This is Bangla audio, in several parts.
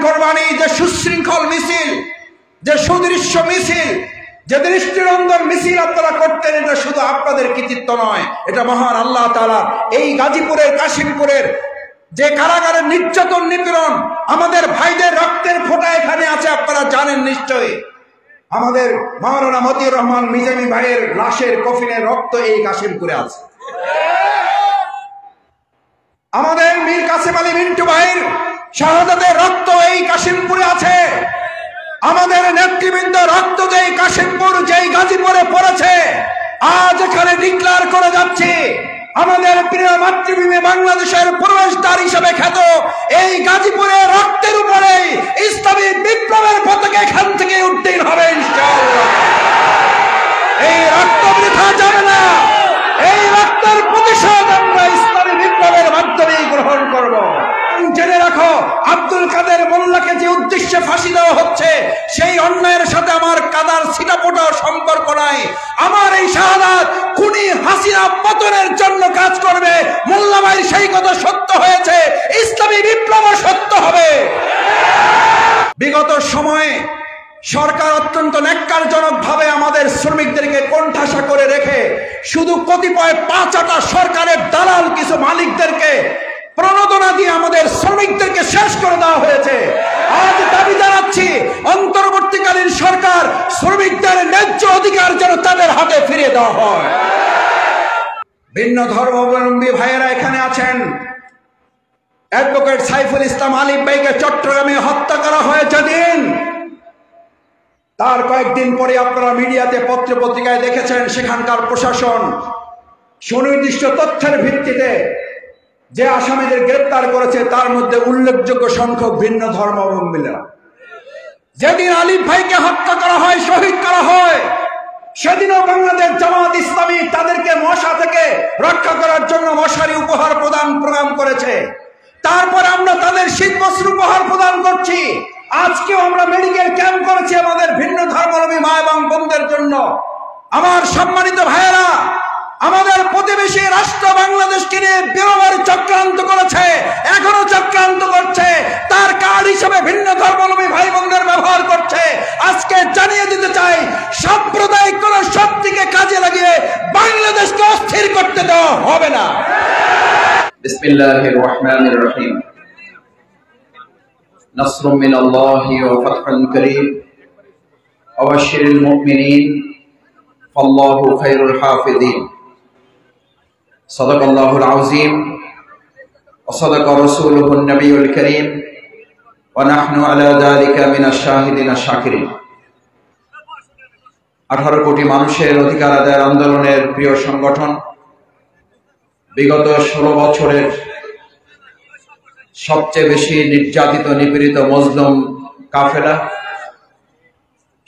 কোরবানি, যে সুশৃঙ্খল মিছিল, যে সুদৃশ্য মিছিল, যে দৃষ্টিনন্দন মিছিল আপনারা করতেন, এটা শুধু আপনাদের কৃতিত্ব নয়, এটা মহান আল্লাহ তাআলা এই গাজীপুরের, কাশিমপুরের যে কারাগারের নির্যাতন নিপীড়ন, আমাদের ভাইদের রক্তের ফোঁটা এখানে আছে, আপনারা জানেন নিশ্চয়ই। আমাদের মাওলানা মতিউর রহমান মিজামি ভাইয়ের লাশের কফিনের রক্ত এই কাশিমপুরে আছে। আমাদের মীর কাসেম আলী মিন্টু ভাইয়ের শাহাদাতের রক্ত এই কাশিমপুরে আছে। আমাদের নেতৃবৃন্দ রক্ত যেই কাশিমপুর, যেই গাজীপুরে পড়েছে, আজ এখানে ডিক্লার করে যাচ্ছে আমাদের প্রিয় মাতৃভূমি বাংলাদেশের প্রবেশদ্বার হিসেবে খ্যাত এই গাজীপুরের রক্তের উপরে ইসলামী বিপ্লবের পতাকা এখান থেকে উড্ডীন হবে ইনশাআল্লাহ। এই রক্ত বৃথা যাবে না। এই রক্তের প্রতিশোধ আমরা ইসলামী বিপ্লবের মাধ্যমে গ্রহণ করব। জেনে রাখো, আব্দুল কাদের মোল্লাকে যে উদ্দেশ্যে ফাঁসি দেওয়া হচ্ছে, সেই অন্যায়ের সাথে আমার কাদার ছিটাফোঁটাও সম্পর্ক নাই। আমার এই শাহাদাত খুনি হাসিনা পতনের জন্য কাজ করবে। মোল্লা ভাই সেই কথা সত্য হয়েছে, ইসলামী বিপ্লব সত্য হবে। বিগত সময়ে সরকার অত্যন্ত ন্যাক্কারজনক ভাবে আমাদের শ্রমিকদেরকে কোণঠাসা করে রেখে শুধু কতিপয় পাঁচাটা সরকারের দালাল কিছু মালিকদেরকে প্রণোদনা দিয়ে আমাদের শ্রমিকদেরকে শেষ করে দেওয়া হয়েছে। আজ দাবি জানাচ্ছি, অন্তর্বর্তীকালীন সরকার শ্রমিকদের ন্যায্য অধিকার যেন তাদের হাতে ফিরিয়ে দেওয়া হয়। ভিন্ন ধর্মাবলম্বী ভাইয়েরা এখানে আছেন। অ্যাডভোকেট সাইফুল ইসলাম আলিফ ভাইকে চট্টগ্রামে হত্যা করা হয়েছে দিন, তার কয়েকদিন পরে আপনারা মিডিয়াতে পত্র পত্রিকায় দেখেছেন সেখানকার প্রশাসন সুনির্দিষ্ট তথ্যের ভিত্তিতে যে আসামিদের গ্রেপ্তার করেছে তার মধ্যে উল্লেখযোগ্য সংখ্যক ভিন্ন ধর্মাবলম্বীরা। যেদিন আলিফ ভাইকে হত্যা করা হয়, শহীদ করা হয়, সেদিনও বাংলাদেশ জামাত ইসলামী তাদেরকে মশা থেকে রক্ষা করার জন্য মশারি উপহার প্রদান প্রোগ্রাম করেছে। তারপর আমরা তাদের শীতবস্ত্র উপহার প্রদান করছি। আজকেও আমরা মেডিকেল ক্যাম্প করেছি আমাদের ভিন্ন ধর্মাবলম্বী মা এবং বোনদের জন্য। আমার সম্মানিত ভাইয়েরা, আমাদের প্রতিবেশী রাষ্ট্র বাংলাদেশকে নিয়ে বিরোধের চক্রান্ত করেছে, এখনো চক্রান্ত করছে, তার কার্ড হিসেবে ভিন্ন ধর্মাবলম্বী ভাই বোনদের ব্যবহার করছে। আজকে জানিয়ে দিতে চাই, সাম্প্রদায়িক কোন শক্তিকে কাজে লাগিয়ে বাংলাদেশকে অস্থির করতে দেওয়া হবে না। বিসমিল্লাহির রহমানির রহিম। নাসরুম মিনাল্লাহি ওয়া ফাতহুন কারীম ওয়া বাশশিরিল মুমিনিন ফাল্লাহু খায়রুল হাফিজিন। সাদাকাল্লাহুল আযীম ওয়া সাদাকা রাসূলুহুন নবিয়ুল কারীম ওয়া নাহনু আলা যালিকা মিনাশ শাহিদিন আশ-শাকিরিন। 18 কোটি মানুষের অধিকার আদায়ের আন্দোলনের প্রিয় সংগঠন, বিগত 16 বছরের সবচেয়ে বেশি নির্যাতিত নিপীড়িত মজলুম কাফেলা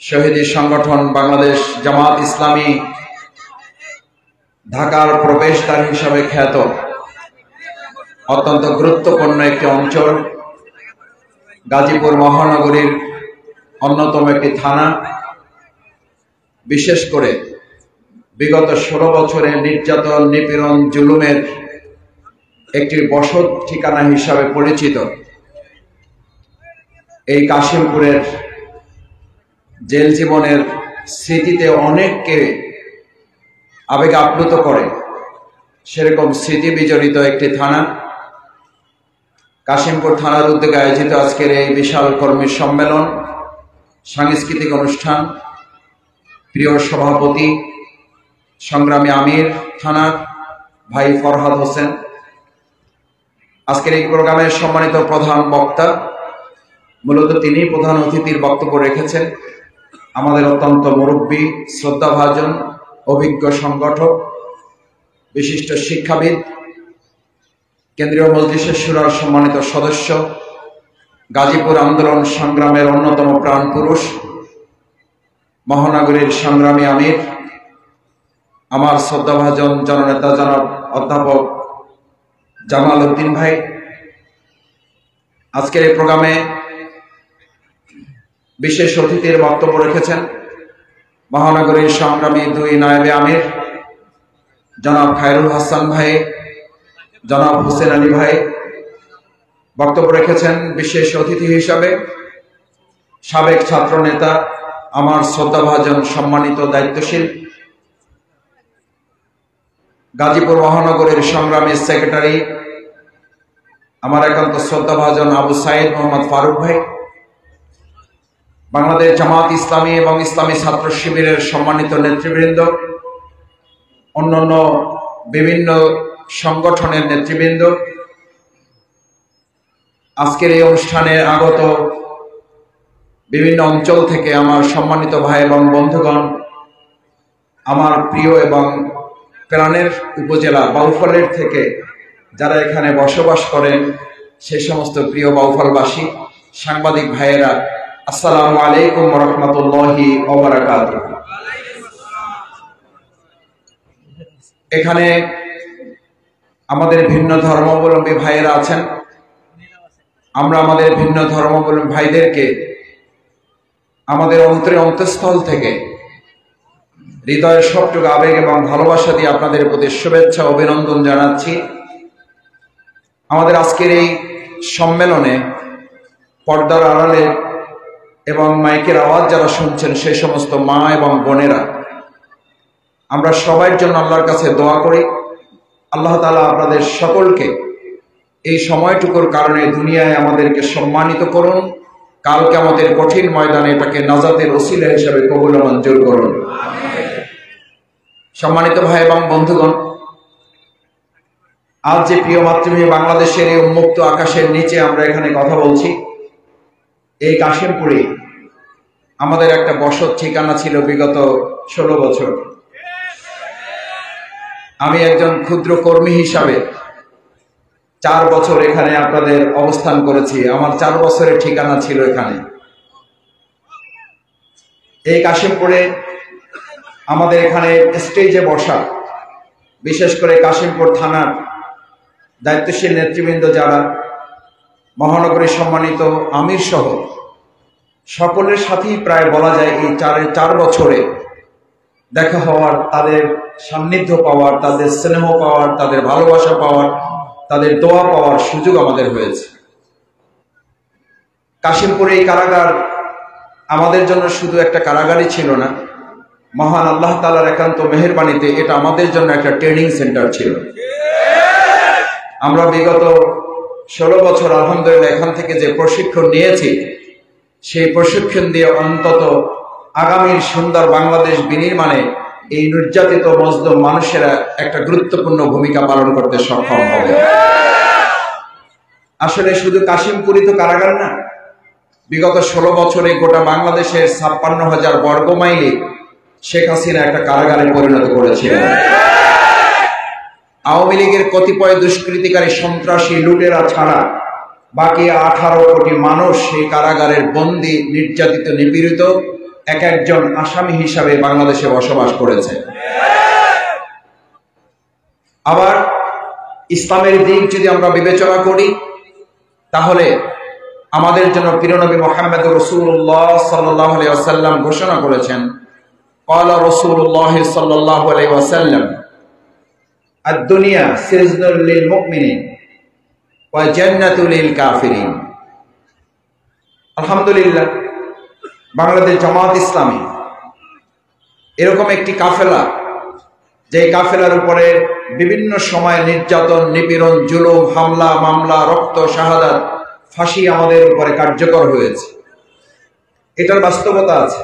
শহীদ সংগঠন বাংলাদেশ জামাত ইসলামী ঢাকার প্রবেশদ্বার হিসাবে খ্যাত অত্যন্ত গুরুত্বপূর্ণ একটি অঞ্চল, গাজীপুর মহানগরীর অন্যতম একটি থানা, বিশেষ করে বিগত 16 বছরের নির্যাতন নিপীড়ন জুলুমের একটি বসত ঠিকানা হিসাবে পরিচিত এই কাশিমপুরের জেল জীবনের স্মৃতিতে অনেককে আবেগে আপ্লুত করে, সেরকম স্মৃতি বিজড়িত একটি থানা। কাশিমপুর থানার উদ্যোগে আয়োজিত আজকের এই বিশাল কর্মী সম্মেলন, সাংস্কৃতিক অনুষ্ঠান, প্রিয় সভাপতি সংগ্রামী আমির থানার ভাই ফরহাদ হোসেন, আজকের এই প্রোগ্রামের সম্মানিত প্রধান বক্তা, মূলত তিনি প্রধান অতিথির বক্তব্য রেখেছেন, আমাদের অত্যন্ত মুরব্বী, শ্রদ্ধাভাজন, অভিজ্ঞ সংগঠক, বিশিষ্ট শিক্ষাবিদ, কেন্দ্রীয় মজলিসের শুরার সম্মানিত সদস্য, গাজীপুর আন্দোলন সংগ্রামের অন্যতম প্রাণ পুরুষ, মহানগরীর সংগ্রামী আমির, আমার শ্রদ্ধাভাজন জননেতা জনাব অধ্যাপক জামাল উদ্দিন ভাই। আজকের এই প্রোগ্রামে বিশেষ অতিথির বক্তব্য রেখেছেন মহানগরীর সংগ্রামী 2 নায়েবে আমির জনাব খায়রুল হাসান ভাই, জনাব হোসেন আলী ভাই, বক্তব্য রেখেছেন বিশেষ অতিথি হিসাবে সাবেক ছাত্র নেতা, আমার শ্রদ্ধাভাজন সম্মানিত দায়িত্বশীল গাজীপুর মহানগরীর সংগ্রামী সেক্রেটারি, আমার একান্ত শ্রদ্ধাভাজন আবু সাইদ মোহাম্মদ ফারুক ভাই, বাংলাদেশ জামাত ইসলামী এবং ইসলামী ছাত্র শিবিরের সম্মানিত নেতৃবৃন্দ, অন্যান্য বিভিন্ন সংগঠনের নেতৃবৃন্দ, আজকের এই অনুষ্ঠানে আগত বিভিন্ন অঞ্চল থেকে আমার সম্মানিত ভাই এবং বন্ধুগণ, আমার প্রিয় এবং প্রাণের উপজেলা বাউফলের থেকে যারা এখানে বসবাস করেন সেই সমস্ত প্রিয় বাউফলবাসী, সাংবাদিক ভাইয়েরা, আসসালামু আলাইকুম ওয়া রাহমাতুল্লাহি ওয়া বারাকাতুহু। এখানে আমাদের ভিন্ন ধর্মাবলম্বী ভাইয়েরা আছেন। আমরা আমাদের ভিন্ন ধর্মাবলম্বী ভাইদেরকে আমাদের অন্তঃস্থল থেকে হৃদয়ের সবটুকু আবেগ এবং ভালোবাসা দিয়ে আপনাদের প্রতি শুভেচ্ছা অভিনন্দন জানাচ্ছি। আমাদের আজকের এই সম্মেলনে পর্দার আড়ালে এবং মাইকের আওয়াজ যারা শুনছেন সেই সমস্ত মা এবং বোনেরা, আমরা সবার জন্য আল্লাহর কাছে দোয়া করি, আল্লাহ তাআলা আপনাদের সকলকে এই সময়টুকুর কারণে দুনিয়ায় আমাদেরকে সম্মানিত করুন, কালকে আমাদের কঠিন ময়দানে এটাকে নাজাতের ওসিলা হিসেবে কবুল ও মঞ্জুর করুন। সম্মানিত ভাই এবং বন্ধুগণ, আজ যে প্রিয় মাতৃভূমি বাংলাদেশের এই উন্মুক্ত আকাশের নিচে আমরা এখানে কথা বলছি, এই কাশিমপুরে আমাদের একটা বসত ঠিকানা ছিল বিগত 16 বছর। আমি একজন ক্ষুদ্র কর্মী হিসাবে 4 বছর এখানে আপনাদের অবস্থান করেছি। আমার 4 বছরের ঠিকানা ছিল এখানে। এই কাশিমপুরে আমাদের এখানে স্টেজে বসা, বিশেষ করে কাশিমপুর থানার দায়িত্বশীল নেতৃবৃন্দ যারা, মহানগরীর সম্মানিত আমির সহ সকলের সাথেই প্রায় বলা যায় এই 4 বছরে দেখা হওয়ার, তাদের সান্নিধ্য পাওয়ার, তাদের স্নেহ পাওয়ার, তাদের ভালোবাসা পাওয়ার, তাদের দোয়া পাওয়ার সুযোগ আমাদের হয়েছে। কাশিমপুরে এই কারাগার আমাদের জন্য শুধু একটা কারাগারই ছিল না, মহান আল্লাহ তাআলার একান্ত মেহেরবানিতে এটা আমাদের জন্য একটা ট্রেনিং সেন্টার ছিল। আমরা বিগত 16 বছর আলহামদুলিল্লাহ এখান থেকে যে প্রশিক্ষণ নিয়েছি, সেই প্রশিক্ষণ দিয়ে অন্তত আগামীর সুন্দর বাংলাদেশ বিনির্মাণে এই নির্যাতিত মজলুম মানুষেরা একটা গুরুত্বপূর্ণ ভূমিকা পালন করতে সক্ষম হবে। আসলে শুধু কাশিমপুরই তো কারাগার না, বিগত 16 বছরে গোটা বাংলাদেশের 56,000 বর্গ মাইলে শেখ হাসিনা একটা কারাগারে পরিণত করেছিলেন। আওয়ামী লীগের কতিপয় দুষ্কৃতিকারী সন্ত্রাসী লুটেরা ছাড়া বাকি 18 কোটি মানুষ সেই কারাগারের বন্দী, নির্যাতিত, নিপীড়িত এক একজন আসামি হিসাবে বাংলাদেশে বসবাস করেছে। আবার ইসলামের দিক যদি আমরা বিবেচনা করি, তাহলে আমাদের জন্য প্রিয়নবী মুহাম্মদ রাসূলুল্লাহ সাল্লাল্লাহু আলাইহি ওয়াসাল্লাম ঘোষণা করেছেন, ক্বালা রাসূলুল্লাহ সাল্লাল্লাহু আলাইহি ওয়াসাল্লাম, আদ-দুনিয়া সিজনুল লিল মুমিনিন ওয়া জান্নাতুল লিল কাফিরিন। আলহামদুলিল্লাহ, বাংলাদেশ জামাত ইসলামী এরকম একটি কাফেলা, যে কাফেলার উপরে বিভিন্ন সময় নির্যাতন, নিপীড়ন, জুলুম, হামলা, মামলা, রক্ত, শাহাদাত, ফাঁসি আমাদের উপরে কার্যকর হয়েছে। এটার বাস্তবতা আছে।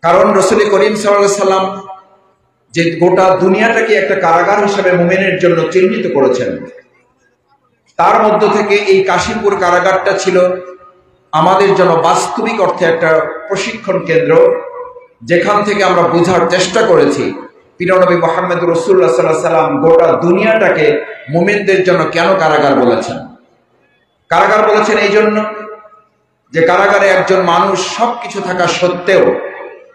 কারণ রাসূল করিম সাল্লাল্লাহু আলাইহি ওয়াসাল্লাম যে গোটা দুনিয়াটাকে একটা কারাগার হিসেবে মুমিনের জন্য চিহ্নিত করেছেন, তার মধ্য থেকে এই কাশিমপুর কারাগারটা ছিল আমাদের জন্য বাস্তবিক অর্থে একটা প্রশিক্ষণ কেন্দ্র, যেখান থেকে আমরা বোঝার চেষ্টা করেছি প্রিয়নবী মুহাম্মদ রাসূলুল্লাহ সাল্লাল্লাহু আলাইহি ওয়াসাল্লাম গোটা দুনিয়াটাকে মুমিনদের জন্য কেন কারাগার বলেছেন। কারাগার বলেছেন এই জন্য যে কারাগারে একজন মানুষ সবকিছু থাকা সত্ত্বেও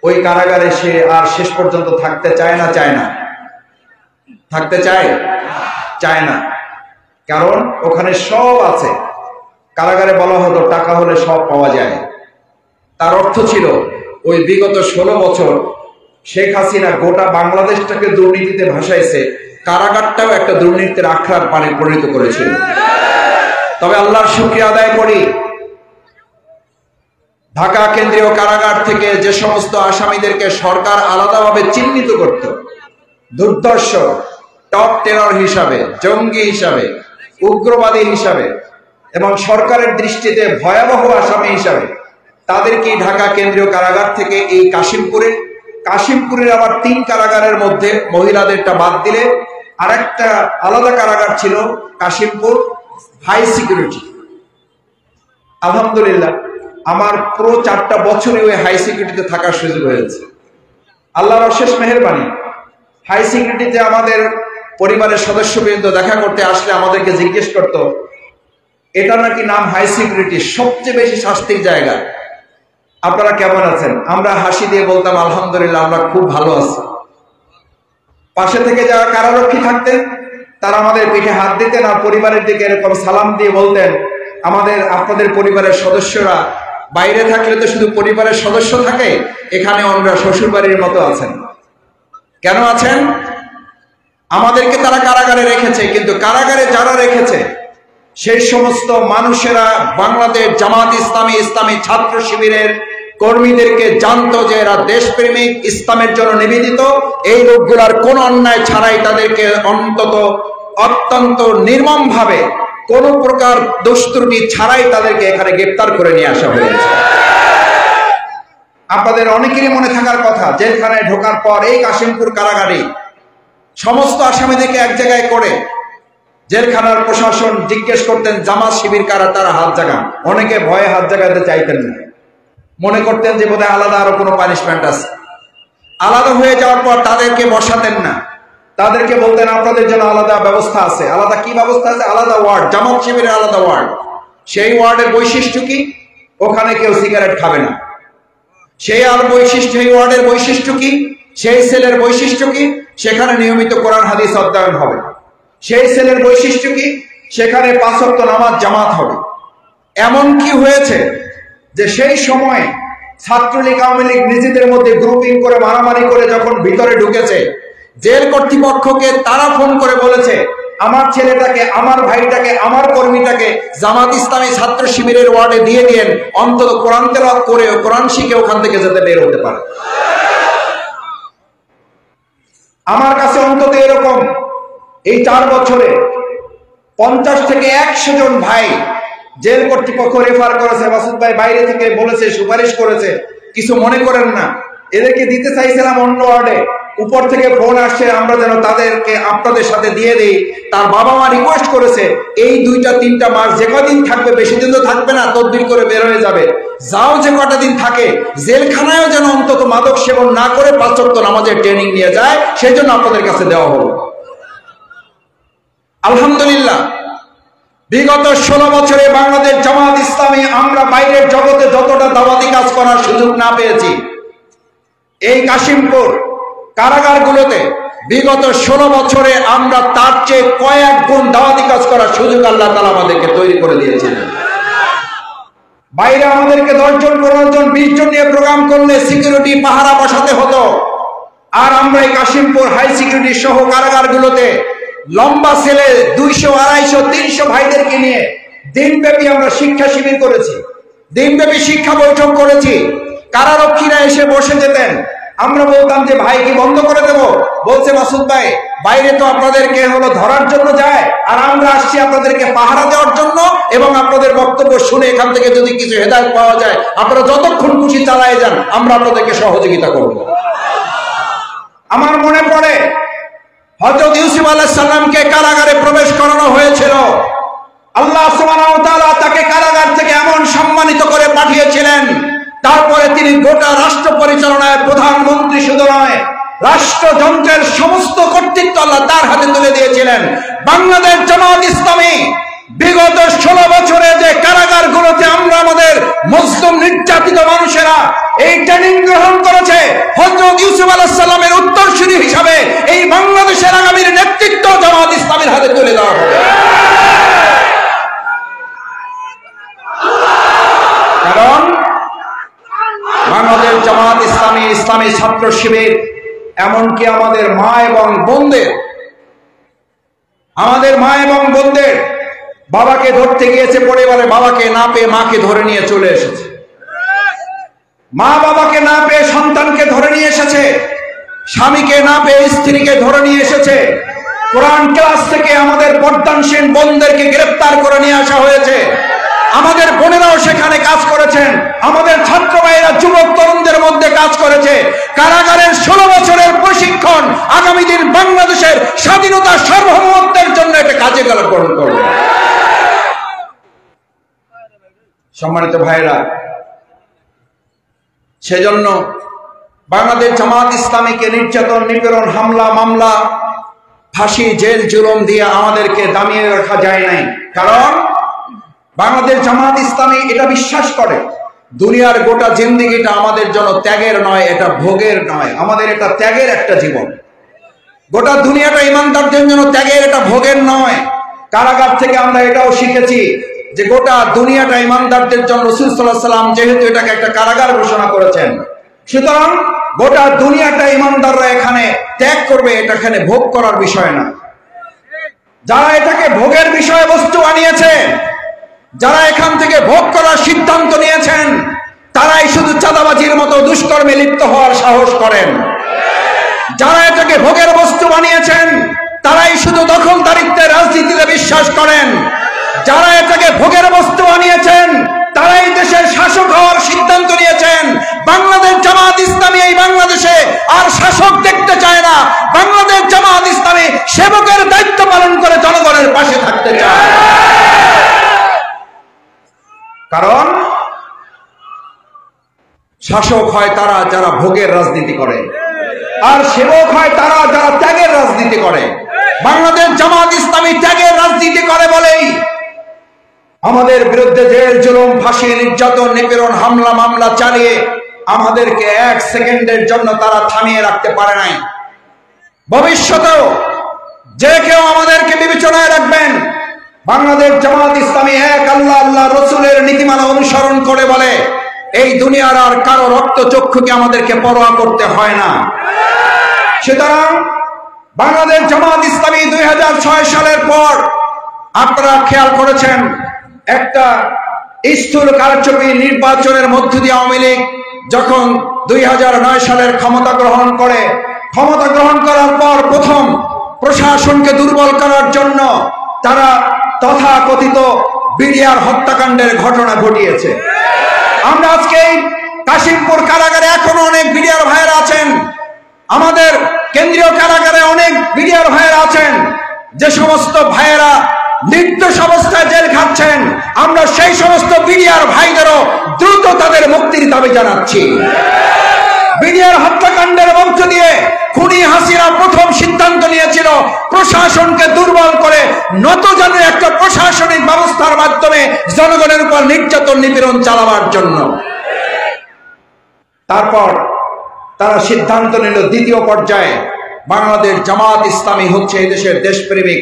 ওই কারাগারে সে আর শেষ পর্যন্ত থাকতে চায় না। থাকতে চায় না, কারণ ওখানে সব আছে। কারাগারে বলা হতো টাকা হলে সব পাওয়া যায়। তার অর্থ ছিল ওই বিগত 16 বছর শেখ হাসিনা গোটা বাংলাদেশটাকে দুর্নীতিতে ভাসাইছে, কারাগারটাও একটা দুর্নীতির আখড়ার পানে পরিণত করেছিল। তবে আল্লাহর শুকরিয়া আদায় করি, ঢাকা কেন্দ্রীয় কারাগার থেকে যে সমস্ত আসামিদেরকে সরকার আলাদাভাবে চিহ্নিত করত দুর্ধর্ষ, টপ টেরর হিসাবে, জঙ্গি হিসাবে, উগ্রবাদী হিসাবে এবং সরকারের দৃষ্টিতে ভয়াবহ আসামি হিসাবে, তাদেরকে ঢাকা কেন্দ্রীয় কারাগার থেকে এই কাশিমপুরের আবার 3 কারাগারের মধ্যে মহিলাদেরটা বাদ দিলে আরেকটা আলাদা কারাগার ছিল কাশিমপুর হাই সিকিউরিটি। আলহামদুলিল্লাহ আমার পুরো 4টা বছরে ওই হাই সিকিউরিটিতে থাকার সুযোগ হয়েছে। আল্লাহর অশেষ মেহেরবানি। হাই সিকিউরিটিতে আমাদের পরিবারের সদস্যবৃন্দ দেখা করতে আসলে আমাদেরকে জিজ্ঞেস করত, এটা নাকি নাম হাই সিকিউরিটি, সবচেয়ে বেশি শাস্তির জায়গা, আপনারা কেমন আছেন? আমরা হাসি দিয়ে বলতাম আলহামদুলিল্লাহ আমরা খুব ভালো আছি। পাশে থেকে যারা কারারক্ষী থাকতেন তারা আমাদের পিঠে হাত দিতেন আর পরিবারের দিকে এরকম সালাম দিয়ে বলতেন, আপনাদের পরিবারের সদস্যরা বাইরে থাকলে তো শুধু পরিবারের সদস্য থাকে, এখানে ওনারা শ্বশুর বাড়ির মতো আছেন। কেন আছেন? আমাদেরকে তারা কারাগারে রেখেছে, কিন্তু কারাগারে যারা রেখেছে সেই সমস্ত মানুষেরা বাংলাদেশ জামাত ইসলামী, ইসলামী ছাত্র শিবিরের কর্মীদেরকে জানতো যে এরা দেশপ্রেমিক, ইসলামের জন্য নিবেদিত। এই লোকগুলার কোন অন্যায় ছাড়াই তাদেরকে অত্যন্ত নির্মম ভাবে কোন প্রকার দুষ্ত্রুটি ছাড়াই তাদেরকে এখানে গ্রেফতার করে নিয়ে আসা হয়েছে। আপনাদের অনেকেরই মনে থাকার কথা, জেলখানায় ঢোকার পর এই কাশিমপুর কারাগারে সমস্ত আসামিদেরকে এক জায়গায় করে জেলখানার প্রশাসন জিজ্ঞেস করতেন জামাত শিবির কারা, তারা হাত জাগান। অনেকে ভয়ে হাত জাগাতে চাইতেন না, মনে করতেন যে বোধহয় আলাদা আরো কোনো পানিশমেন্ট আছে। আলাদা হয়ে যাওয়ার পর তাদেরকে বসাতেন না, তাদেরকে বলতেন আপনাদের জন্য আলাদা ব্যবস্থা আছে। আলাদা কি ব্যবস্থা আছে? আলাদা ওয়ার্ড, জামাত শিবিরের আলাদা ওয়ার্ড। সেই ওয়ার্ডের বৈশিষ্ট্য কি? ওখানে কেউ সিগারেট খাবে না। সেই ওয়ার্ডের বৈশিষ্ট্য কি? সেই সেলের বৈশিষ্ট্য কি? সেখানে নিয়মিত কোরআন হাদিস অধ্যয়ন হবে। সেই সেলের বৈশিষ্ট্য কি? সেখানে 5 ওয়াক্ত নামাজ জামাত হবে। এমন কি হয়েছে যে সেই সময় ছাত্রলীগ, আওয়ামী লীগ নিজেদের মধ্যে গ্রুপিং করে মারামারি করে যখন ভিতরে ঢুকেছে, জেল কর্তৃপক্ষকে তারা ফোন করে বলেছে আমার ছেলেটাকে, আমার ভাইটাকে, আমার কর্মীটাকে জামাত ইসলামী ছাত্র শিবিরের ওয়ার্ডে দিয়ে দিয়েন, অন্তত কোরআন তেলাওয়াত করে কোরআন শিখে ওখান থেকে যাতে বের হতে পারে। আমার কাছে অন্তত এরকম এই 4 বছরে 50 থেকে 100 জন ভাই জেল কর্তৃপক্ষ রেফার করেছে, মাসুদ ভাই বাইরে থেকে বলেছে, সুপারিশ করেছে, কিছু মনে করেন না। এদেরকে দিতে চাইছিলাম অন্য ওয়ার্ডে, উপর থেকে ফোন আসছে আমরা যেন তাদেরকে আপনাদের সাথে দিয়ে দেই। তার বাবা মা রিকোয়েস্ট করেছে এই 2-3টা মাস যে কদিন থাকবে, বেশি দিন তো থাকবে না, তদবির করে বের হয়ে যাবে, যাও যে কটা দিন থাকে জেলখানায়ও যেন অন্তত মাদক সেবন না করে 5 ওয়াক্ত নামাজের ট্রেনিং নিয়ে যায়, সেই জন্য আপনাদের কাছে দেওয়া হলো। আলহামদুলিল্লাহ বিগত 16 বছরে বাংলাদেশ জামাত ইসলামী আমরা বাইরের জগতে যতটা দাওয়াতি কাজ করার সুযোগ না পেয়েছি, এই কাশিমপুর কারাগারগুলোতে বিগত 16 বছরে আমরা তার চেয়ে কয়েক গুণ দাওয়াতি কাজ করার সুযোগ আল্লাহ তাআলা আমাদেরকে তৈরি করে দিয়েছিলেন। বাইরে আমাদেরকে 10 জন, 15 জন, 20 জন নিয়ে প্রোগ্রাম করলে সিকিউরিটি পাহারা বসাতে হতো, আর আমরা এই কাশিমপুর হাই সিকিউরিটি সহ কারাগারগুলোতে লম্বা সেলে 200, 250, 300 ভাইদেরকে নিয়ে দিনব্যাপী আমরা শিক্ষা শিবির করেছি, দিনব্যাপী শিক্ষা বৈঠক করেছি। কারারক্ষীরা এসে বসে যেতেন, আমরা বলতাম যে ভাই কি বন্ধ করে দেব? বলছে মাসুদ ভাই বাইরে তো আপনাদেরকে ধরার জন্য যায়, আর আমরা আসছি আপনাদেরকে পাহারা দেওয়ার জন্য, এবং আপনাদের বক্তব্য শুনে এখান থেকে যদি কিছু হেদায়েত পাওয়া যায় আপনারা যতক্ষণ খুশি চালায় যান, আমরা আপনাদেরকে সহযোগিতা করব। আমার মনে পড়ে হযরত ইউসুফ আলাইহিস সালামকে কারাগারে প্রবেশ করানো হয়েছিল। আল্লাহ সুবহানাহু ওয়া তাআলা তাকে কারাগার থেকে এমন সম্মানিত করে পাঠিয়েছিলেন, তারপরে তিনি গোটা রাষ্ট্র পরিচালনায় প্রধানমন্ত্রী শুধু নয়, রাষ্ট্রযন্ত্রের সমস্ত কর্তৃত্ব আল্লাহ তার হাতে তুলে দিয়েছিলেন। বাংলাদেশ জামাত ইসলামী বিগত 16 বছরে যে কারাগারগুলোতে আমরা আমাদের মুসলিম নির্যাতিত মানুষেরা এই ট্রেনিং গ্রহণ করেছে, হযরত ইউসুফ আলাইহিস সালামের উত্তরসূরি হিসাবে এই বাংলাদেশের আগামীর নেতৃত্ব জামাত ইসলামীর হাতে তুলে দেওয়া হবে। কারণ বাংলাদেশ জামাত ইসলামী, ইসলামী ছাত্র শিবির, এমনকি আমাদের মা এবং বোনদের আমাদের মা এবং বোনদের বাবাকে ধরতে গিয়েছে, পরিবারে বাবাকে না পেয়ে মাকে ধরে নিয়ে চলে এসেছে। মা বাবাকে না পেয়ে সন্তানকে ধরে নিয়ে এসেছে, স্বামীকে না পেয়ে স্ত্রীকে ধরে নিয়ে এসেছে। কোরআন ক্লাস থেকে আমাদের পর্দানসীন বোনদেরকে গ্রেফতার করে নিয়ে আসা হয়েছে। আমাদের বোনেরাও সেখানে কাজ করেছেন, আমাদের ছাত্র ভাইয়েরা যুবক তরুণদের মধ্যে কাজ করেছে। কারাগারের 16 বছরের প্রশিক্ষণ আগামী দিন বাংলাদেশের স্বাধীনতা সার্বভৌমত্বের জন্য এটা কাজে গ্রহণ করবে। সম্মানিত ভাইয়েরা, সেজন্য বাংলাদেশ জামাত ইসলামীকে নির্যাতন, নিপীড়ন, হামলা, মামলা, ফাঁসি, জেল, জুলুম দিয়ে আমাদেরকে দামিয়ে রাখা যায় নাই। কারণ বাংলাদেশ জামাত ইসলামী এটা বিশ্বাস করে দুনিয়ার গোটা জিন্দেগিটা আমাদের জন্য ত্যাগের নয়, এটা ভোগের নয়, আমাদের এটা ত্যাগের একটা জীবন। গোটা দুনিয়াটা ইমানদারদের জন্য ত্যাগের, এটা ভোগের নয়। কারাগার থেকে আমরা এটাও শিখেছি যে গোটা দুনিয়াটা ইমানদারদের জন্য। রাসূল সাল্লাল্লাহু আলাইহি ওয়াসাল্লাম যেহেতু এটাকে একটা কারাগার ঘোষণা করেছেন, সুতরাং গোটা দুনিয়াটা ইমানদাররা এখানে ত্যাগ করবে, এটা এখানে ভোগ করার বিষয় না। যারা এটাকে ভোগের বিষয়বস্তু বানিয়েছে, যারা এখান থেকে ভোগ করার সিদ্ধান্ত নিয়েছেন, তারাই শুধু চাঁদাবাজির মতো দুষ্কর্মে লিপ্ত হওয়ার সাহস করেন। যারা এটাকে ভোগের বস্তু বানিয়েছেন, তারাই শুধু দখলদারিত্বের রাজনীতিতে বিশ্বাস করেন। যারা এটাকে ভোগের বস্তু বানিয়েছেন, তারাই দেশের শাসক হওয়ার সিদ্ধান্ত নিয়েছেন। বাংলাদেশ জামাত ইসলামী এই বাংলাদেশে আর শাসক দেখতে চায় না। বাংলাদেশ জামাত ইসলামী সেবকের দায়িত্ব পালন করে জনগণের পাশে থাকতে চায়। কারণ শাসক হয় তারা যারা ভোগের রাজনীতি করে, আর সেবক হয় তারা যারা ত্যাগের রাজনীতি করে। বাংলাদেশ জামাত ইসলামী ত্যাগের রাজনীতি করে বলেই আমাদের বিরুদ্ধে জেল, জুলুম, ফাঁসি, নির্যাতন, নিপীড়ন, হামলা, মামলা চালিয়ে আমাদেরকে 1 সেকেন্ডের জন্য তারা থামিয়ে রাখতে পারে নাই। ভবিষ্যতেও যে কেউ আমাদেরকে বিবেচনায় রাখবেন, বাংলাদেশ জামাত ইসলামী এক আল্লাহ, আল্লাহ রসুলের নীতিমালা অনুসরণ করে বলে এই দুনিয়ার আর কারো রক্ত চক্ষুকে আমাদেরকে পরোয়া করতে হয় না। সুতরাং বাংলাদেশ জামাত ইসলামী 2006 সালের পর আপনারা খেয়াল করেছেন একটা স্থূল কারচুপি নির্বাচনের মধ্য দিয়ে আওয়ামী লীগ যখন 2009 সালের ক্ষমতা গ্রহণ করার পর প্রথম প্রশাসনকে দুর্বল করার জন্য তারা তথাকথিত বিডিআর হত্যাকাণ্ডের ঘটনা ঘটিয়েছে। আমরা আজকে কাশিমপুর কারাগারে এখনো অনেক বিডিআর ভাইয়েরা আছেন, আমাদের কেন্দ্রীয় কারাগারে অনেক বিডিআর ভাইয়েরা আছেন। যে সমস্ত ভাইয়েরা নির্দোষ অবস্থায় জেল খাচ্ছেন, আমরা সেই সমস্ত বিডিআর ভাইদেরও দ্রুত তাদের মুক্তির দাবি জানাচ্ছি। বিডিআর হত্যাকাণ্ডের মধ্য দিয়ে খুনি হাসিনা প্রথম সিদ্ধান্ত নিয়েছিল প্রশাসনকে দুর্বল করে নতজানের একটা প্রশাসনিক ব্যবস্থার মাধ্যমে জনগণের উপর নির্যাতন, নিপীড়ন চালাবার জন্য। তারপর তারা সিদ্ধান্ত নিল দ্বিতীয় পর্যায়ে বাংলাদেশ জামাত ইসলামী হচ্ছে এই দেশের দেশপ্রেমিক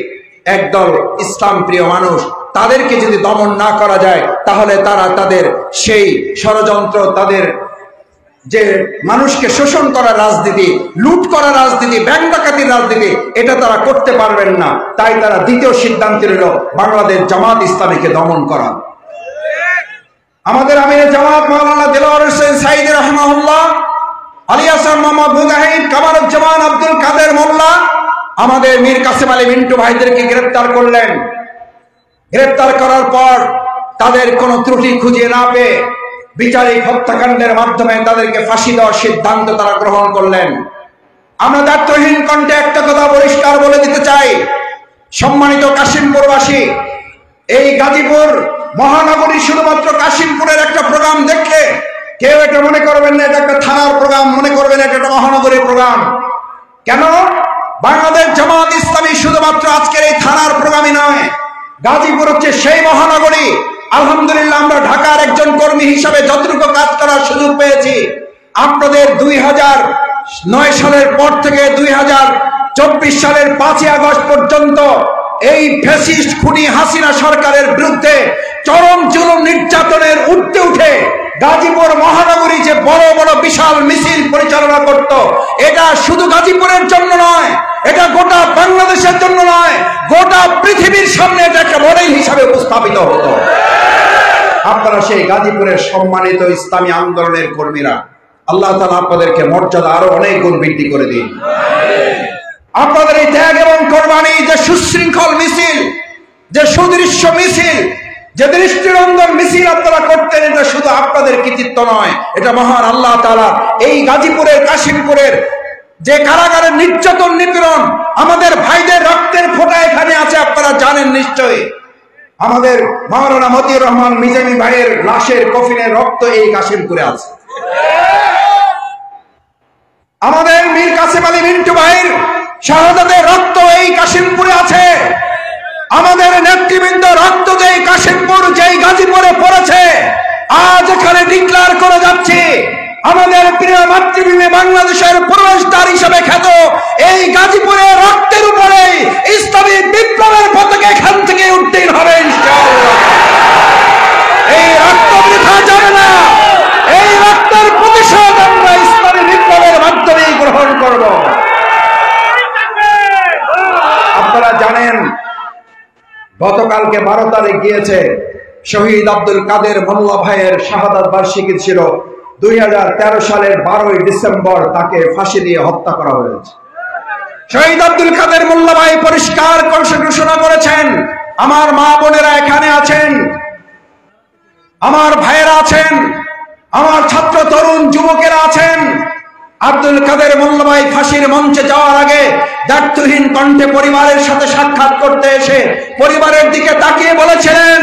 একদল ইসলাম প্রিয় মানুষ, তাদেরকে যদি দমন না করা যায় তাহলে তারা তাদের সেই ষড়যন্ত্র, তাদের যে মানুষকে শোষণ করার রাজনীতি, লুট করার রাজনীতি, ব্যাংক ডাকাতির রাজনীতি, এটা তারা করতে পারবেন না। তাই তারা দ্বিতীয় সিদ্ধান্ত নিল বাংলাদেশ জামাত ইসলামীকে দমন করা। আমাদের আমির জামাত মাওলানা দেলোয়ার হোসেন সাঈদী রাহিমাহুল্লাহ, আলী হাসান মোহাম্মদ মুজাহিদ, কামারুজ্জামান, আব্দুল কাদের মোল্লা, আমাদের মীর কাসেম আলী মিন্টু ভাইদেরকে গ্রেফতার করলেন। গ্রেফতার করার পর তাদের কোনো ত্রুটি খুঁজে না পেয়ে বিচারিক হত্যাকাণ্ডের মাধ্যমে তাদেরকে ফাঁসি দেওয়ার সিদ্ধান্ত তারা গ্রহণ করলেন। আমরা দায়িত্বহীন কণ্ঠে একটা কথা পরিষ্কার বলে দিতে চাই, সম্মানিত কাশিমপুরবাসী, এই গাজীপুর মহানগরী শুধুমাত্র কাশিমপুরের একটা প্রোগ্রাম দেখলে কেউ এটা মনে করবেন না এটা একটা থানার প্রোগ্রাম, মনে করবেন এটা একটা মহানগরীর প্রোগ্রাম। কেন? বাংলাদেশ জামাত ইসলামী শুধুমাত্র আজকের এই থানার প্রোগ্রামই নয়, গাজীপুর হচ্ছে সেই মহানগরী। আলহামদুলিল্লাহ, আমরা ঢাকার একজন কর্মী হিসাবে যতটুকু কাজ করার সুযোগ পেয়েছি, আপনাদের 2009 সালের পর থেকে 2024 সালের 5ই আগস্ট পর্যন্ত এই ফ্যাসিস্ট খুনি হাসিনা সরকারের বিরুদ্ধে চরম জুলুম নির্যাতনের ঊর্ধ্বে উঠে গাজীপুর মহানগরী যে বড় বড় বিশাল মিছিল পরিচালনা করত, এটা শুধু গাজীপুরের জন্য নয়, এটা গোটা বাংলাদেশের জন্য নয়, গোটা পৃথিবীর সামনে এটা একটা মডেল হিসাবে উপস্থাপিত হতো। আপনারা সেই গাজীপুরের সম্মানিত ইসলামী আন্দোলনের কর্মীরা, আল্লাহ তাআলা আপনাদেরকে মর্যাদা আরো অনেক গুণ বৃদ্ধি করে দিন। আপনাদের এই ত্যাগ এবং কোরবানি, যে সুশৃঙ্খল মিছিল, যে সুদৃশ্য মিছিল, যে দৃষ্টিনন্দন মিছিল আপনারা করতেন, এটা শুধু আপনাদের কৃতিত্ব নয়, এটা মহান আল্লাহ তাআলা এই গাজীপুরের কাশিমপুরের যে কারাগারের নির্যাতন নিপীড়ন, আমাদের ভাইদের রক্তের ফোঁটা এখানে আছে, আপনারা জানেন নিশ্চয়ই। আমাদের মাওলানা মতিউর রহমান মিজামি ভাইয়ের লাশের কফিনের রক্ত এই কাশিমপুরে আছে। আমাদের মীর কাসেম আলী মিন্টু ভাইয়ের শাহাদাতের রক্ত এই কাশিমপুরে আছে। আমাদের নেতৃবৃন্দ রক্ত যেই কাশিমপুর, যেই গাজীপুরে পড়েছে, আজ এখানে ডিক্লেয়ার করে যাচ্ছে আমাদের প্রিয় মাতৃভূমি বাংলাদেশের প্রবেশদ্বার হিসেবে খ্যাত এই গাজীপুরের রক্তের উপরে ইসলামী বিপ্লবের পতাকা এখান থেকে উত্তীর্ণ হবে ইনশাআল্লাহ। এই রক্ত বৃথা যাবে না, এই রক্তের প্রতিশোধ আমরা ইসলামী বিপ্লবের মাধ্যমে গ্রহণ করব। আপনারা জানেন গতকালকে 12 তারিখ গিয়েছে শহীদ আব্দুল কাদের মোল্লা ভাইয়ের শাহাদাত বার্ষিকী ছিল। 2013 সালের 12ই ডিসেম্বর তাকে ফাঁসি দিয়ে হত্যা করা হয়েছে। শহীদ আব্দুল কাদের মোল্লা ভাই পরিষ্কার ঘোষণা করেছেন, আমার মা বোনেরা এখানে আছেন, আমার ভাইয়েরা আছেন, আমার ছাত্র তরুণ যুবকেরা আছেন, আব্দুল কাদের মোল্লা ভাই ফাঁসির মঞ্চে যাওয়ার আগে দায়িত্বহীন কণ্ঠে পরিবারের সাথে সাক্ষাৎ করতে এসে পরিবারের দিকে তাকিয়ে বলেছিলেন,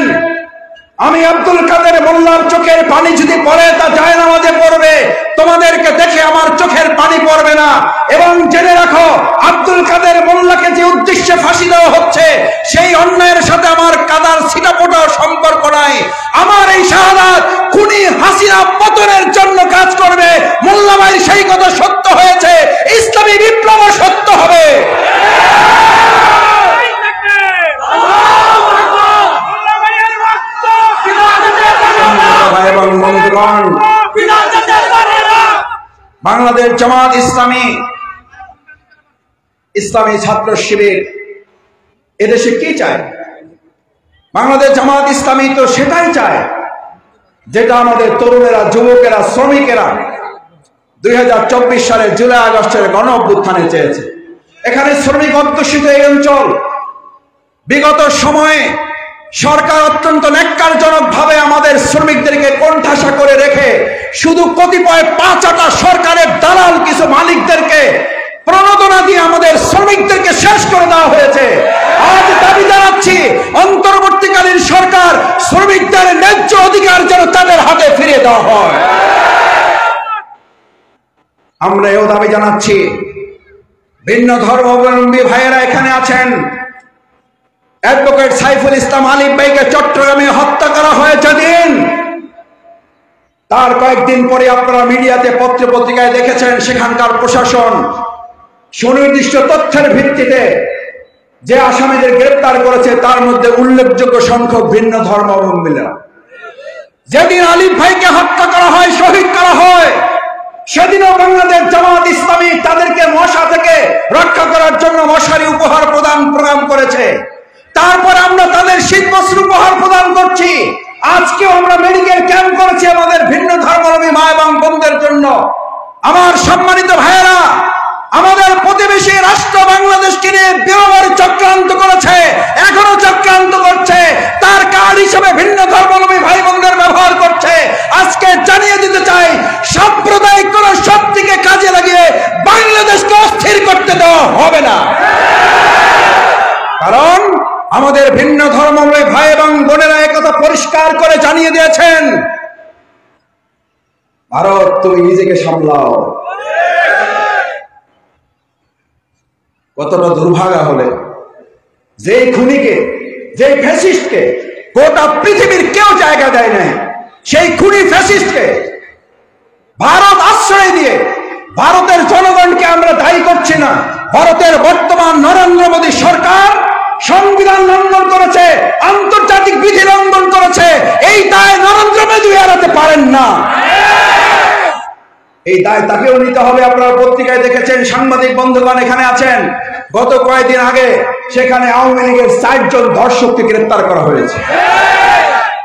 আমি আব্দুল কাদের মোল্লার চোখের পানি যদি পড়ে তা জায়নামাজে পড়বে, তোমাদেরকে দেখে আমার চোখের পানি পড়বে না। এবং জেনে রাখো, আব্দুল কাদের মোল্লাকে যে উদ্দেশ্যে ফাঁসি দেওয়া হচ্ছে সেই অন্যায়ের সাথে আমার কাদার ছিটাফোঁটাও সম্পর্ক নাই। আমার এই শাহাদাত খুনি হাসিনা পতনের জন্য কাজ করবে। মোল্লা ভাই সেই কথা সত্য হয়েছে, ইসলামী বিপ্লব সত্য হবে। এবং বন্ধুগণ, বাংলাদেশ জামাত ইসলামী, ইসলামী ছাত্র শিবির এদেশে কি চায়? বাংলাদেশ জামাত ইসলামী তো সেটাই চায় যেটা আমাদের তরুণেরা, যুবকেরা, শ্রমিকেরা 2024 সালের জুলাই আগস্টের গণ অভ্যুত্থানে চেয়েছে। এখানে শ্রমিক অধ্যুষিত এই অঞ্চল, বিগত সময়ে সরকার অত্যন্ত ন্যাক্কারজনক ভাবে আমাদের শ্রমিকদেরকে কোণঠাসা করে রেখে শুধু কতিপয় পাঁচাটা সরকারের দালাল কিছু মালিকদেরকে প্রণোদনা দিয়ে আমাদের শ্রমিকদেরকে শেষ করে দেওয়া হয়েছে। আজ দাবি জানাচ্ছি, অন্তর্বর্তীকালীন সরকার শ্রমিকদের ন্যায্য অধিকার যেন তাদের হাতে ফিরিয়ে দেওয়া হয়। আমরা এও দাবি জানাচ্ছি, ভিন্ন ধর্মাবলম্বী ভাইয়েরা এখানে আছেন, অ্যাডভোকেট সাইফুল ইসলাম আলিফ ভাইকে চট্টগ্রামে হত্যা করা হয়েছে দিন, তার কয়েকদিন পরে আপনারা মিডিয়াতে পত্র পত্রিকায় দেখেছেন সেখানকার প্রশাসন সুনির্দিষ্ট তথ্যের ভিত্তিতে যে আসামিদের গ্রেপ্তার করেছে তার মধ্যে উল্লেখযোগ্য সংখ্যক ভিন্ন ধর্মাবলম্বীরা। যেদিন আলিফ ভাইকে হত্যা করা হয়, শহীদ করা হয়, সেদিনও বাংলাদেশ জামাত ইসলামী তাদেরকে মশা থেকে রক্ষা করার জন্য মশারি উপহার প্রদান প্রোগ্রাম করেছে। তারপর আমরা তাদের শীত বস্ত্র উপহার প্রদান করছি। আজকেও আমরা মেডিকেল ক্যাম্প করেছি আমাদের ভিন্ন ধর্মাবলম্বী মা এবং বোনদের জন্য। আমার সম্মানিত ভাইয়েরা, আমাদের প্রতিবেশী রাষ্ট্র বাংলাদেশকে নিয়ে বরাবর চক্রান্ত করেছে, এখনো চক্রান্ত করছে, তার কার্ড হিসেবে ভিন্ন ধর্মাবলম্বী ভাই বোনদের ব্যবহার করছে। আজকে জানিয়ে দিতে চাই, সাম্প্রদায়িক কোন শক্তিকে কাজে লাগিয়ে বাংলাদেশকে অস্থির করতে দেওয়া হবে না। কারণ আমাদের ভিন্ন ধর্মাবলম্বী ভাই এবং বোনেরা একথা পরিষ্কার করে জানিয়ে দিয়েছেন, ভারত তুমি নিজেকে সামলাও। কতটা দুর্ভাগা হলে যে খুনিকে, যে ফ্যাসিস্টকে গোটা পৃথিবীর কেউ জায়গা দেয় নাই, সেই খুনি ফ্যাসিস্টকে ভারত আশ্রয় দিয়ে ভারতের জনগণকে আমরা দায়ী করছি না। ভারতের বর্তমান নরেন্দ্র মোদী সরকার সংবিধান লঙ্ঘন করেছে, আন্তর্জাতিক বিধি লঙ্ঘন করেছে, এই দায় নরেন্দ্র মোদী আর দাঁড়াতে পারেন না। এই দায় তাকেও নিতে হবে। আপনারা পত্রিকায় দেখেছেন, সাংবাদিক বন্ধুগণ এখানে আছেন, গত কয়েকদিন আগে সেখানে আওয়ামী লীগের 4 জন ধর্ষককে গ্রেফতার করা হয়েছে।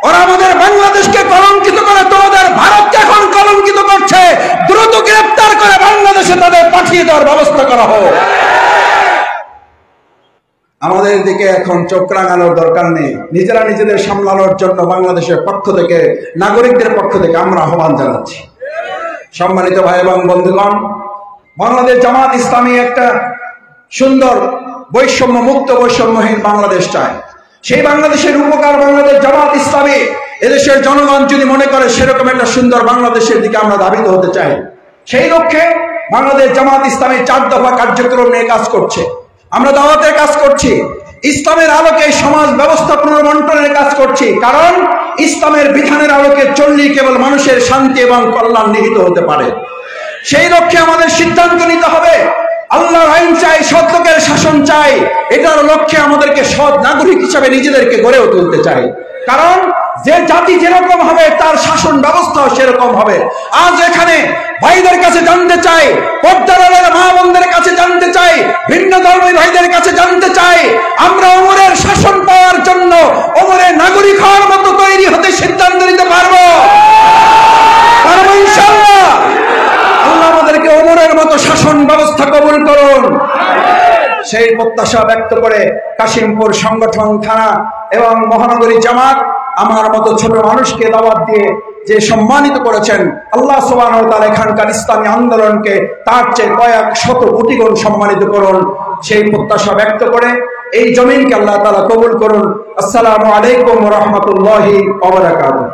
ওরা আমাদের বাংলাদেশকে কলঙ্কিত করে, তোমাদের ভারতকে এখন কলঙ্কিত করছে। দ্রুত গ্রেফতার করে বাংলাদেশে তাদের পাঠিয়ে দেওয়ার ব্যবস্থা করা হোক। আমাদের দিকে এখন চোখ রাঙানোর দরকার নেই। নিজেরা নিজেদের সামলানোর জন্য বাংলাদেশের পক্ষ থেকে, নাগরিকদের পক্ষ থেকে আমরা আহ্বান জানাচ্ছি। সম্মানিত ভাই এবং বন্ধুগণ, বাংলাদেশ জামাত ইসলামী একটা সুন্দর বৈষম্য মুক্ত, বৈষম্যহীন বাংলাদেশ চায়। সেই বাংলাদেশের উপকার বাংলাদেশ জামাত ইসলামী, এদেশের জনগণ যদি মনে করে সেরকম একটা সুন্দর বাংলাদেশের দিকে আমরা ধাবিত হতে চাই, সেই লক্ষ্যে বাংলাদেশ জামাত ইসলামী 4 দফা কার্যক্রম নিয়ে কাজ করছে। আমরা দাওয়াতের কাজ করছি, ইসলামের আলোকে সমাজ ব্যবস্থা পুনর্বন্টনের কাজ করছি। কারণ ইসলামের বিধানের আলোকে চললেই কেবল মানুষের শান্তি এবং কল্যাণ নিহিত হতে পারে। সেই লক্ষ্যে আমাদের সিদ্ধান্ত নিতে হবে। আল্লাহর আইন চাই, সৎ লোকের শাসন চাই। এটার লক্ষ্যে আমাদেরকে সৎ নাগরিক হিসাবে নিজেদেরকে গড়েও তুলতে চাই। কারণ যে জাতি যেরকম হবে তার শাসন ব্যবস্থাও সেরকম হবে। আজ এখানে ভাইদের কাছে জানতে চাই, পর্দার আড়ালের মা বোনদের কাছে জানতে চাই, ভিন্ন ধর্মী ভাইদের কাছে জানতে চাই, আমরা ওমরের শাসন পাওয়ার জন্য ওমরের নাগরিক হওয়ার মতো তৈরি হতে সিদ্ধান্ত নিতে পারবো? পারবো ইনশাআল্লাহ। আল্লাহ আমাদেরকে ওমরের মতো শাসন ব্যবস্থা কবুল করুন। সেই প্রত্যাশা ব্যক্ত করে কাশিমপুর সংগঠন, থানা এবং মহানগরী জামাত আমার মতো ছোট মানুষকে দাওয়াত দিয়ে যে সম্মানিত করেছেন, আল্লাহ সুবহানাহু ওয়া তাআলা এখানকার ইসলামী আন্দোলনকে তার চেয়ে কয়েক শত কোটি গুণ সম্মানিত করুন। সেই প্রত্যাশা ব্যক্ত করে এই জমিনকে আল্লাহ তাআলা কবুল করুন। আসসালামু আলাইকুম ওয়া রাহমাতুল্লাহি ওয়া বারাকাতুহু।